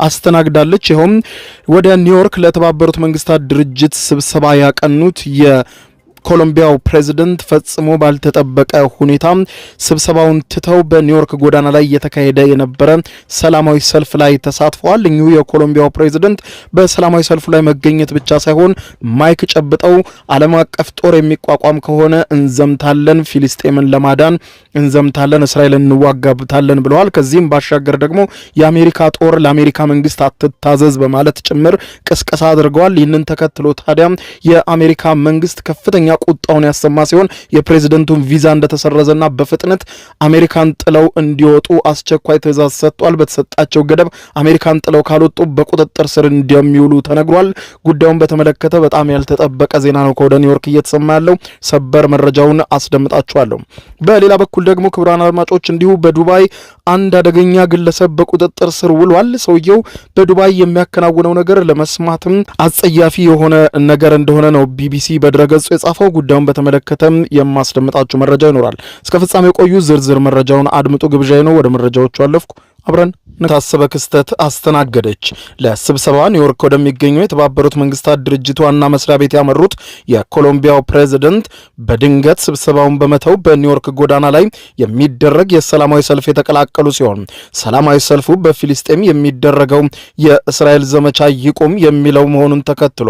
አስተናግዳለች። ይሄም ወደ ኒውዮርክ ለተባበሩት መንግስታት ድርጅት ስብሰባ ያቀኑት ኮሎምቢያው ፕሬዝዳንት ፈጽሞ ባልተጠበቀ ሁኔታ ስብሰባውን ትተው በኒውዮርክ ጎዳና ላይ የተካሄደ የነበረ ሰላማዊ ሰልፍ ላይ ተሳትፈዋል። እኚሁ የኮሎምቢያው ፕሬዝዳንት በሰላማዊ ሰልፉ ላይ መገኘት ብቻ ሳይሆን ማይክ ጨብጠው ዓለም አቀፍ ጦር የሚቋቋም ከሆነ እንዘምታለን፣ ፊሊስጤምን ለማዳን እንዘምታለን፣ እስራኤልን እንዋጋብታለን ብለዋል። ከዚህም ባሻገር ደግሞ የአሜሪካ ጦር ለአሜሪካ መንግስት አትታዘዝ በማለት ጭምር ቅስቀሳ አድርገዋል። ይህንን ተከትሎ ታዲያ የአሜሪካ መንግስት ከፍተኛ ቁጣውን ያሰማ ሲሆን የፕሬዝዳንቱን ቪዛ እንደተሰረዘና በፍጥነት አሜሪካን ጥለው እንዲወጡ አስቸኳይ ትዕዛዝ ሰጥቷል። በተሰጣቸው ገደብ አሜሪካን ጥለው ካልወጡ በቁጥጥር ስር እንደሚውሉ ተነግሯል። ጉዳዩን በተመለከተ በጣም ያልተጠበቀ ዜና ነው ከወደ ኒውዮርክ እየተሰማ ያለው። ሰበር መረጃውን አስደምጣችኋለሁ። በሌላ በኩል ደግሞ ክቡራን አድማጮች እንዲሁ በዱባይ አንድ አደገኛ ግለሰብ በቁጥጥር ስር ውሏል። ሰውየው በዱባይ የሚያከናውነው ነገር ለመስማትም አጸያፊ የሆነ ነገር እንደሆነ ነው ቢቢሲ በድረገጹ የጻፈው። ጉዳዩን በተመለከተም የማስደምጣችሁ መረጃ ይኖራል። እስከ ፍጻሜ ቆዩ። ዝርዝር መረጃውን አድምጡ ግብዣዬ ነው። ወደ መረጃዎቹ አለፍኩ። አብረን ታሰበ ክስተት አስተናገደች። ለስብሰባ ኒውዮርክ ወደሚገኘው የተባበሩት መንግስታት ድርጅት ዋና መስሪያ ቤት ያመሩት የኮሎምቢያው ፕሬዝዳንት በድንገት ስብሰባውን በመተው በኒውዮርክ ጎዳና ላይ የሚደረግ የሰላማዊ ሰልፍ የተቀላቀሉ ሲሆን ሰላማዊ ሰልፉ በፊሊስጤም የሚደረገው የእስራኤል ዘመቻ ይቁም የሚለው መሆኑን ተከትሎ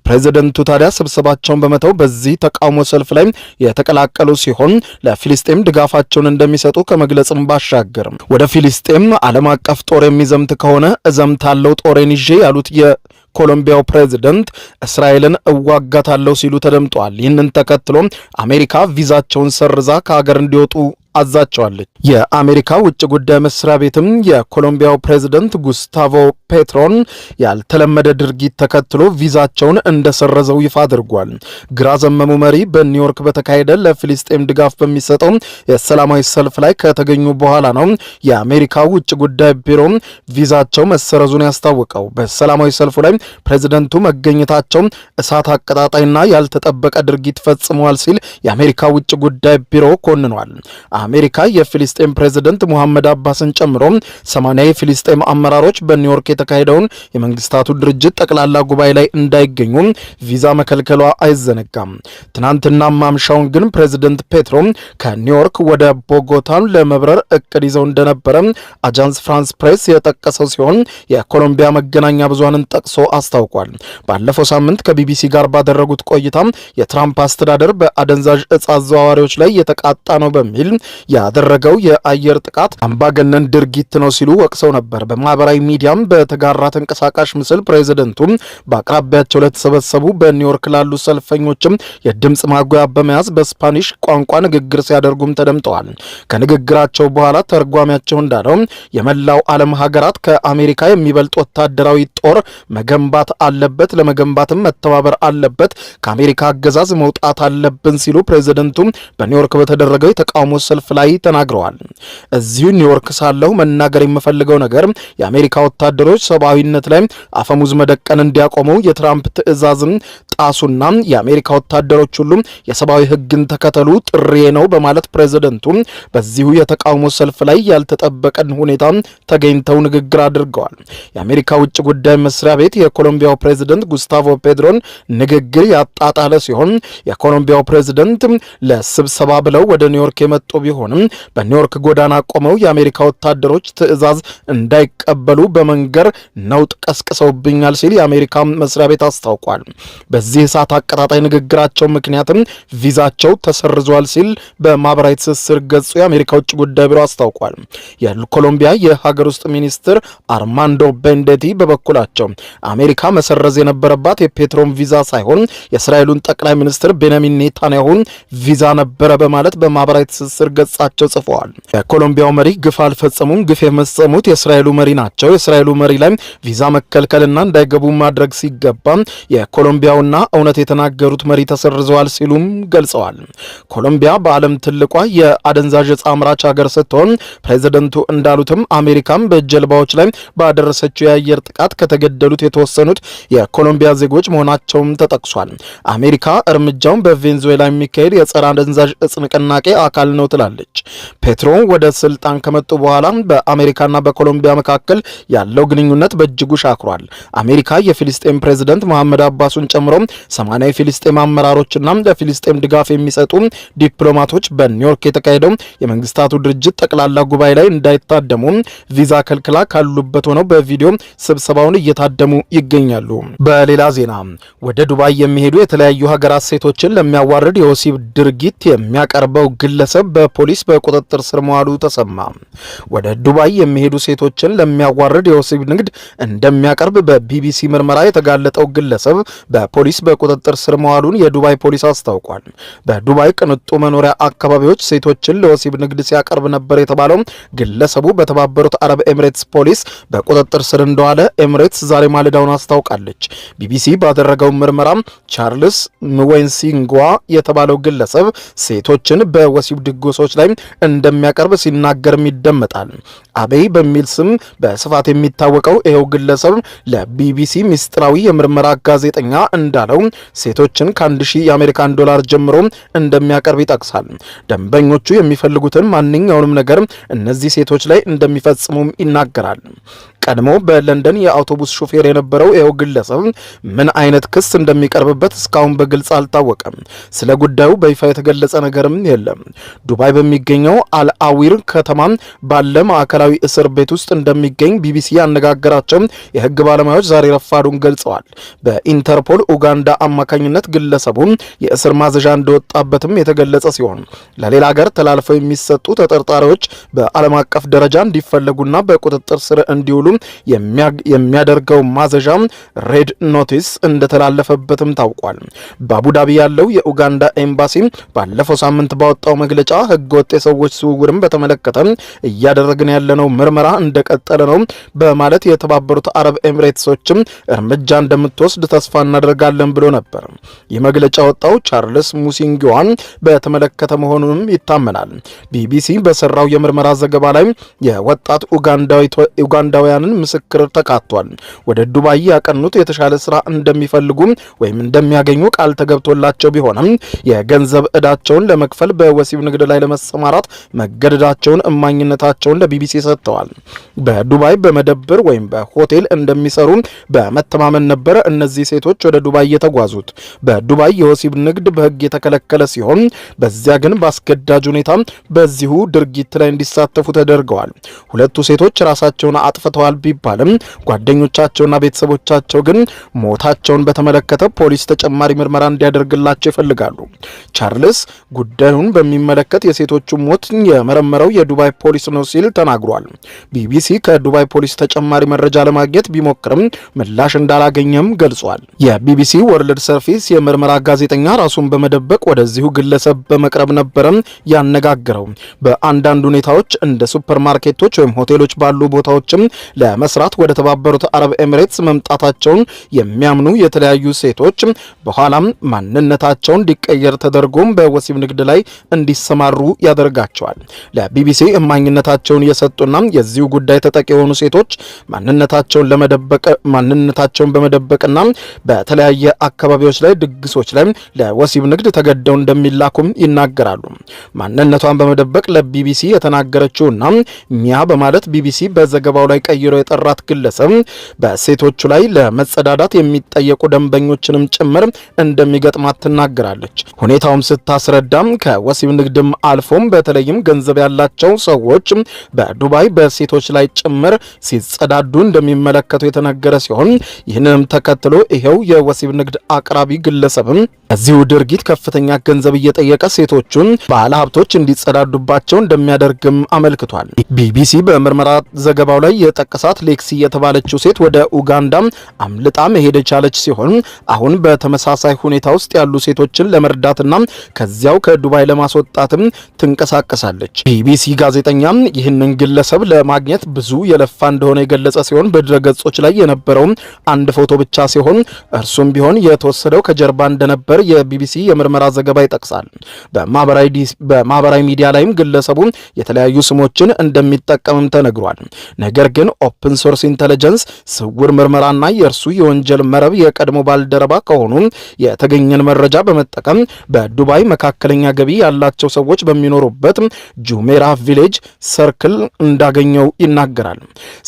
ፕሬዝዳንቱ ታዲያ ስብሰባቸውን በመተው በዚህ ተቃውሞ ሰልፍ ላይ የተቀላቀሉ ሲሆን ለፊሊስጤም ድጋፋቸውን እንደሚሰጡ ከመግለጽም ባሻገር ወደ ፊሊስጤም ዓለም አቀፍ ጦር የሚዘምት ከሆነ እዘምታለሁ ጦሬን ይዤ ያሉት የኮሎምቢያው ፕሬዝዳንት እስራኤልን እዋጋታለሁ ሲሉ ተደምጧል። ይህንን ተከትሎ አሜሪካ ቪዛቸውን ሰርዛ ከሀገር እንዲወጡ አዛቸዋለች። የአሜሪካ ውጭ ጉዳይ መስሪያ ቤትም የኮሎምቢያው ፕሬዝዳንት ጉስታቮ ፔትሮን ያልተለመደ ድርጊት ተከትሎ ቪዛቸውን እንደሰረዘው ይፋ አድርጓል። ግራ ዘመሙ መሪ በኒውዮርክ በተካሄደ ለፊሊስጤም ድጋፍ በሚሰጠው የሰላማዊ ሰልፍ ላይ ከተገኙ በኋላ ነው የአሜሪካ ውጭ ጉዳይ ቢሮ ቪዛቸው መሰረዙን ያስታወቀው። በሰላማዊ ሰልፉ ላይ ፕሬዝዳንቱ መገኘታቸው እሳት አቀጣጣይና ያልተጠበቀ ድርጊት ፈጽመዋል ሲል የአሜሪካ ውጭ ጉዳይ ቢሮ ኮንኗል። አሜሪካ የፊሊስጤም ፕሬዝዳንት ሙሐመድ አባስን ጨምሮ 80 የፊሊስጤም አመራሮች በኒውዮርክ የተካሄደውን የመንግስታቱ ድርጅት ጠቅላላ ጉባኤ ላይ እንዳይገኙ ቪዛ መከልከሏ አይዘነጋም። ትናንትና ማምሻውን ግን ፕሬዝዳንት ፔትሮ ከኒውዮርክ ወደ ቦጎታ ለመብረር እቅድ ይዘው እንደነበረ አጃንስ ፍራንስ ፕሬስ የጠቀሰው ሲሆን የኮሎምቢያ መገናኛ ብዙሃንን ጠቅሶ አስታውቋል። ባለፈው ሳምንት ከቢቢሲ ጋር ባደረጉት ቆይታ የትራምፕ አስተዳደር በአደንዛዥ እጽ አዘዋዋሪዎች ላይ የተቃጣ ነው በሚል ያደረገው የአየር ጥቃት አምባገነን ድርጊት ነው ሲሉ ወቅሰው ነበር። በማህበራዊ ሚዲያም በተጋራ ተንቀሳቃሽ ምስል ፕሬዝዳንቱ በአቅራቢያቸው ለተሰበሰቡ በኒውዮርክ ላሉ ሰልፈኞችም የድምጽ ማጉያ በመያዝ በስፓኒሽ ቋንቋ ንግግር ሲያደርጉም ተደምጠዋል። ከንግግራቸው በኋላ ተርጓሚያቸው እንዳለው የመላው ዓለም ሀገራት ከአሜሪካ የሚበልጥ ወታደራዊ ጦር መገንባት አለበት፣ ለመገንባትም መተባበር አለበት፣ ከአሜሪካ አገዛዝ መውጣት አለብን ሲሉ ፕሬዝዳንቱ በኒውዮርክ በተደረገው የተቃውሞ ሰልፍ ላይ ተናግረዋል። እዚሁ ኒውዮርክ ሳለሁ መናገር የምፈልገው ነገር የአሜሪካ ወታደሮች ሰብአዊነት ላይ አፈሙዝ መደቀን እንዲያቆሙ የትራምፕ ትዕዛዝን ጣሱና የአሜሪካ ወታደሮች ሁሉ የሰብአዊ ሕግን ተከተሉ ጥሪ ነው በማለት ፕሬዝዳንቱ በዚሁ የተቃውሞ ሰልፍ ላይ ያልተጠበቀን ሁኔታ ተገኝተው ንግግር አድርገዋል። የአሜሪካ ውጭ ጉዳይ መስሪያ ቤት የኮሎምቢያው ፕሬዝዳንት ጉስታቮ ፔትሮን ንግግር ያጣጣለ ሲሆን የኮሎምቢያው ፕሬዝዳንት ለስብሰባ ብለው ወደ ኒውዮርክ የመጡ ቢሆንም በኒውዮርክ ጎዳና ቆመው የአሜሪካ ወታደሮች ትዕዛዝ እንዳይቀበሉ በመንገር ነውጥ ቀስቅሰውብኛል ሲል የአሜሪካ መስሪያ ቤት አስታውቋል። በዚህ እሳት አቀጣጣይ ንግግራቸው ምክንያትም ቪዛቸው ተሰርዟል ሲል በማህበራዊ ትስስር ገጹ የአሜሪካ ውጭ ጉዳይ ቢሮ አስታውቋል። የኮሎምቢያ የሀገር ውስጥ ሚኒስትር አርማንዶ ቤንዴቲ በበኩላቸው አሜሪካ መሰረዝ የነበረባት የፔትሮን ቪዛ ሳይሆን የእስራኤሉን ጠቅላይ ሚኒስትር ቤንያሚን ኔታንያሁን ቪዛ ነበረ በማለት በማህበራዊ ትስስር ገጻቸው ጽፈዋል። የኮሎምቢያው መሪ ግፍ አልፈጸሙም፣ ግፍ የፈጸሙት የእስራኤሉ መሪ ናቸው። የእስራኤሉ መሪ ላይ ቪዛ መከልከልና እንዳይገቡ ማድረግ ሲገባ የኮሎምቢያውና እውነት የተናገሩት መሪ ተሰርዘዋል ሲሉም ገልጸዋል። ኮሎምቢያ በዓለም ትልቋ የአደንዛዥ ዕፅ አምራች ሀገር ስትሆን ፕሬዝዳንቱ እንዳሉትም አሜሪካም በጀልባዎች ላይ ባደረሰችው የአየር ጥቃት ከተገደሉት የተወሰኑት የኮሎምቢያ ዜጎች መሆናቸውም ተጠቅሷል። አሜሪካ እርምጃውን በቬንዙዌላ የሚካሄድ የጸረ አደንዛዥ ዕፅ ንቅናቄ አካል ነው ትላለች። ብላለች። ፔትሮ ወደ ስልጣን ከመጡ በኋላ በአሜሪካና በኮሎምቢያ መካከል ያለው ግንኙነት በእጅጉ ሻክሯል። አሜሪካ የፊሊስጤም ፕሬዝዳንት መሐመድ አባሱን ጨምሮ 80 የፊሊስጤም አመራሮችና ለፊሊስጤም ድጋፍ የሚሰጡ ዲፕሎማቶች በኒውዮርክ የተካሄደው የመንግስታቱ ድርጅት ጠቅላላ ጉባኤ ላይ እንዳይታደሙ ቪዛ ከልክላ ካሉበት ሆነው በቪዲዮ ስብሰባውን እየታደሙ ይገኛሉ። በሌላ ዜና ወደ ዱባይ የሚሄዱ የተለያዩ ሀገራት ሴቶችን ለሚያዋርድ የወሲብ ድርጊት የሚያቀርበው ግለሰብ በፖሊስ በቁጥጥር ስር መዋሉ ተሰማ። ወደ ዱባይ የሚሄዱ ሴቶችን ለሚያዋርድ የወሲብ ንግድ እንደሚያቀርብ በቢቢሲ ምርመራ የተጋለጠው ግለሰብ በፖሊስ በቁጥጥር ስር መዋሉን የዱባይ ፖሊስ አስታውቋል። በዱባይ ቅንጡ መኖሪያ አካባቢዎች ሴቶችን ለወሲብ ንግድ ሲያቀርብ ነበር የተባለው ግለሰቡ በተባበሩት አረብ ኤምሬትስ ፖሊስ በቁጥጥር ስር እንደዋለ ኤምሬትስ ዛሬ ማለዳውን አስታውቃለች። ቢቢሲ ባደረገው ምርመራ ቻርልስ ምዌንሲንጓ የተባለው ግለሰብ ሴቶችን በወሲብ ድግሶች ላይ እንደሚያቀርብ ሲናገርም ይደመጣል። አቤይ በሚል ስም በስፋት የሚታወቀው ይኸው ግለሰብ ለቢቢሲ ሚስጥራዊ የምርመራ ጋዜጠኛ እንዳለው ሴቶችን ከ1000 የአሜሪካን ዶላር ጀምሮ እንደሚያቀርብ ይጠቅሳል። ደንበኞቹ የሚፈልጉትን ማንኛውንም ነገር እነዚህ ሴቶች ላይ እንደሚፈጽሙም ይናገራል። ቀድሞ በለንደን የአውቶቡስ ሾፌር የነበረው ይኸው ግለሰብ ምን አይነት ክስ እንደሚቀርብበት እስካሁን በግልጽ አልታወቀም። ስለ ጉዳዩ በይፋ የተገለጸ ነገርም የለም። ዱባይ በሚገኘው አልአዊር ከተማ ባለ ማዕከላዊ እስር ቤት ውስጥ እንደሚገኝ ቢቢሲ ያነጋገራቸው የሕግ ባለሙያዎች ዛሬ ረፋዱን ገልጸዋል። በኢንተርፖል ኡጋንዳ አማካኝነት ግለሰቡ የእስር ማዘዣ እንደወጣበትም የተገለጸ ሲሆን ለሌላ ሀገር ተላልፈው የሚሰጡ ተጠርጣሪዎች በዓለም አቀፍ ደረጃ እንዲፈለጉና በቁጥጥር ስር እንዲውሉ የሚያደርገው ማዘዣ ሬድ ኖቲስ እንደተላለፈበትም ታውቋል። በአቡዳቢ ያለው የኡጋንዳ ኤምባሲ ባለፈው ሳምንት ባወጣው መግለጫ ህገወጥ የሰዎች ዝውውርን በተመለከተ እያደረግን ያለነው ምርመራ እንደቀጠለ ነው በማለት የተባበሩት አረብ ኤምሬትሶችም እርምጃ እንደምትወስድ ተስፋ እናደርጋለን ብሎ ነበር። ይህ መግለጫ ወጣው ቻርልስ ሙሲንጊዋን በተመለከተ መሆኑንም ይታመናል። ቢቢሲ በሰራው የምርመራ ዘገባ ላይ የወጣት ኡጋንዳውያንን ምስክር ተካቷል። ወደ ዱባይ ያቀኑት የተሻለ ስራ እንደሚፈልጉ ወይም እንደሚያገኙ ቃል ተገብቶላቸው ቢሆንም የገንዘብ ዕዳቸውን ለመክፈል በወሲብ ንግድ ላይ ለመሰማራት መገደዳቸውን እማኝነታቸውን ለቢቢሲ ሰጥተዋል። በዱባይ በመደብር ወይም በሆቴል እንደሚሰሩ በመተማመን ነበር እነዚህ ሴቶች ወደ ዱባይ የተጓዙት። በዱባይ የወሲብ ንግድ በሕግ የተከለከለ ሲሆን በዚያ ግን በአስገዳጅ ሁኔታ በዚሁ ድርጊት ላይ እንዲሳተፉ ተደርገዋል። ሁለቱ ሴቶች ራሳቸውን አጥፍተዋል ቢባልም ጓደኞቻቸውና ቤተሰቦቻቸው ግን ሞታቸውን በተመለከተ ፖሊስ ተጨማሪ ምርመራ እንዲያደርግላቸው ይፈልጋሉ። ቻርልስ ጉዳዩን በሚመለከት የሴቶቹ ሞት የመረመረው የዱባይ ፖሊስ ነው ሲል ተናግሯል። ቢቢሲ ከዱባይ ፖሊስ ተጨማሪ መረጃ ለማግኘት ቢሞክርም ምላሽ እንዳላገኘም ገልጿል። የቢቢሲ ወርልድ ሰርቪስ የምርመራ ጋዜጠኛ ራሱን በመደበቅ ወደዚሁ ግለሰብ በመቅረብ ነበረ ያነጋገረው። በአንዳንድ ሁኔታዎች እንደ ሱፐርማርኬቶች ወይም ሆቴሎች ባሉ ቦታዎችም ለመስራት ወደ ተባበሩት አረብ ኤሚሬትስ መምጣታቸውን የሚያምኑ የተለያዩ ሴቶች በኋላም ማንነታቸውን እንዲቀየር ተደርጎም በወሲብ ንግድ ላይ እንዲሰማሩ ያደርጋቸዋል። ለቢቢሲ እማኝነታቸውን የሰጡና የዚሁ ጉዳይ ተጠቂ የሆኑ ሴቶች ማንነታቸውን በመደበቅና በተለያየ አካባቢዎች ላይ ድግሶች ላይ ለወሲብ ንግድ ተገደው እንደሚላኩም ይናገራሉ። ማንነቷን በመደበቅ ለቢቢሲ የተናገረችውና ሚያ በማለት ቢቢሲ በዘገባው ላይ ቀይሮ የጠራት ግለሰብ በሴቶቹ ላይ ለመጸዳዳት የሚጠየቁ ደንበኞችንም ጭምር እንደሚገጥማት ትናገራለች። ሁኔታውም ስታስረዳም ከወሲብ ንግድም አልፎም በተለይም ገንዘብ ያላቸው ሰዎች በዱባይ በሴቶች ላይ ጭምር ሲጸዳዱ እንደሚመለከቱ የተነገረ ሲሆን ይህንንም ተከትሎ ይሄው የወሲብ ንግድ አቅራቢ ግለሰብም እዚሁ ድርጊት ከፍተኛ ገንዘብ እየጠየቀ ሴቶቹን ባለ ሀብቶች እንዲጸዳዱባቸው እንደሚያደርግም አመልክቷል። ቢቢሲ በምርመራ ዘገባው ላይ የጠቀሳት ሌክሲ የተባለችው ሴት ወደ ኡጋንዳ አምልጣ መሄድ የቻለች ሲሆን አሁን በተመሳሳይ ሁኔታ ውስጥ ያሉ ሴቶችን ለመርዳትና ከዚያው ከዱባይ ለማስወጣትም ትንቀሳቀሳለች። ቢቢሲ ጋዜጠኛ ይህንን ግለሰብ ለማግኘት ብዙ የለፋ እንደሆነ የገለጸ ሲሆን በድረገጾች ላይ የነበረው አንድ ፎቶ ብቻ ሲሆን እርሱም ቢሆን የተወሰደው ከጀርባ እንደነበር የቢቢሲ የምርመራ ዘገባ ይጠቅሳል። በማህበራዊ ሚዲያ ላይም ግለሰቡ የተለያዩ ስሞችን እንደሚጠቀምም ተነግሯል። ነገር ግን ኦፕን ሶርስ ኢንተለጀንስ ስውር ምርመራና የእርሱ የወንጀል መረብ የቀድሞ ባልደረባ ከሆኑ የተገኘን መረጃ በመጠቀም በዱባይ መካከለኛ ገቢ ያላቸው ሰዎች በሚኖሩበት ጁሜራ ቪሌጅ ሰርክል እንዳገኘው ይናገራል።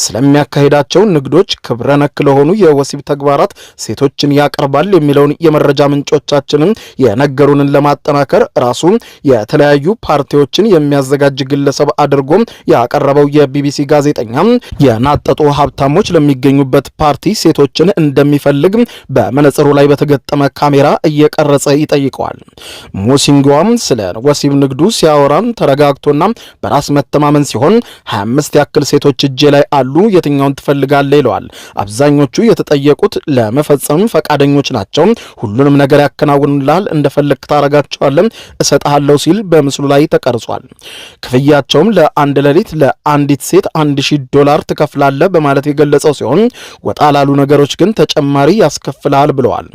ስለሚያካሂዳቸው ንግዶች ክብረ ነክ ለሆኑ የወሲብ ተግባራት ሴቶችን ያቀርባል የሚለውን የመረጃ ምንጮቻችንን የነገሩንን ለማጠናከር ራሱ የተለያዩ ፓርቲዎችን የሚያዘጋጅ ግለሰብ አድርጎ ያቀረበው የቢቢሲ ጋዜጠኛ የናጠጡ ሀብታሞች ለሚገኙበት ፓርቲ ሴቶችን እንደሚፈልግ በመነጽሩ ላይ በተገጠመ ካሜራ እየቀረጸ ይጠይቀዋል። ሙሲንጓም ስለ ወሲብ ንግዱ ሲያወራም ተረጋግቶና በራስ መተማመን ሲሆን 25 ያክል ሴቶች እጄ ላይ አሉ፣ የትኛውን ትፈልጋለህ ይለዋል። አብዛኞቹ የተጠየቁት ለመፈጸም ፈቃደኞች ናቸው፣ ሁሉንም ነገር ያከናውኑልሃል፣ እንደፈለክ ታረጋቸዋለህ፣ እሰጥሃለሁ ሲል በምስሉ ላይ ተቀርጿል። ክፍያቸውም ለአንድ ሌሊት ለአንዲት ሴት $1000 ትከፍላለህ በማለት የገለጸው ሲሆን ወጣ ላሉ ነገሮች ግን ተጨማሪ ያስከፍላል ብለዋል።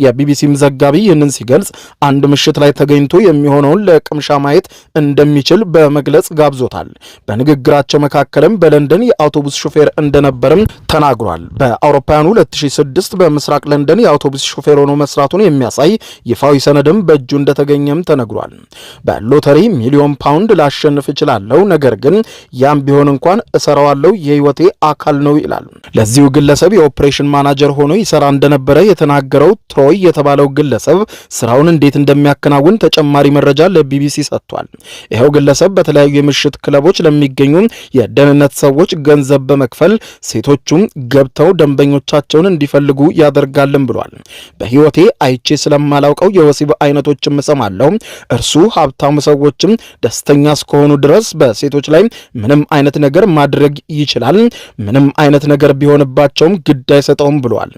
የቢቢሲም ዘጋቢ ይህንን ሲገልጽ አንድ ምሽት ላይ ተገኝቶ የሚሆነውን ለቅምሻ ማየት እንደሚችል በመግለጽ ጋብዞታል። በንግግራቸው መካከልም በለንደን የአውቶቡስ ሾፌር እንደነበርም ተናግሯል። በአውሮፓውያኑ 2006 በምስራቅ ለንደን የአውቶቡስ ሾፌር ሆኖ መስራቱን የሚያሳይ ይፋዊ ሰነድም በእጁ እንደተገኘም ተነግሯል። በሎተሪ ሚሊዮን ፓውንድ ላሸንፍ እችላለሁ፣ ነገር ግን ያም ቢሆን እንኳን እሰራዋለሁ፣ የህይወቴ አካል ነው ይላል። ለዚሁ ግለሰብ የኦፕሬሽን ማናጀር ሆኖ ይሰራ እንደነበረ የተናገረው ትሮይ የተባለው ግለሰብ ስራውን እንዴት እንደሚያከናውን ተጨማሪ መረጃ ለቢቢሲ ሰጥቷል። ይኸው ግለሰብ በተለያዩ የምሽት ክለቦች ለሚገኙ የደህንነት ሰዎች ገንዘብ በመክፈል ሴቶቹም ገብተው ደንበኞቻቸውን እንዲፈልጉ ያደርጋልን ብሏል። በህይወቴ አይቼ ስለማላውቀው የወሲብ አይነቶችም እሰማለሁ። እርሱ ሀብታሙ ሰዎችም ደስተኛ እስከሆኑ ድረስ በሴቶች ላይ ምንም አይነት ነገር ማድረግ ይችላል። ምንም አይነት ነገር ቢሆንባቸውም ግድ አይሰጠውም ብሏል።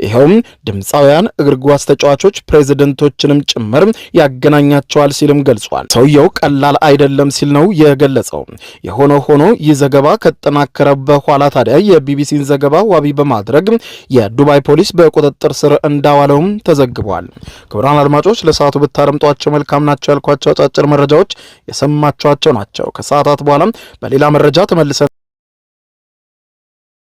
ይኸውም ድምፃውያን፣ እግር ኳስ ተጫዋቾች፣ ፕሬዝደንቶችንም ጭምር ያገናኛቸዋል ሲልም ገልጿል። ሰውየው ቀላል አይደለም ሲል ነው የገለጸው። የሆነ ሆኖ ይህ ዘገባ ከተጠናከረ በኋላ ታዲያ የቢቢሲን ዘገባ ዋቢ በማድረግ የዱባይ ፖሊስ በቁጥጥር ስር እንዳዋለውም ተዘግቧል። ክቡራን አድማጮች ለሰዓቱ ብታረምጧቸው መልካም ናቸው ያልኳቸው አጫጭር መረጃዎች የሰማችኋቸው ናቸው። ከሰዓታት በኋላ በሌላ መረጃ ተመልሰን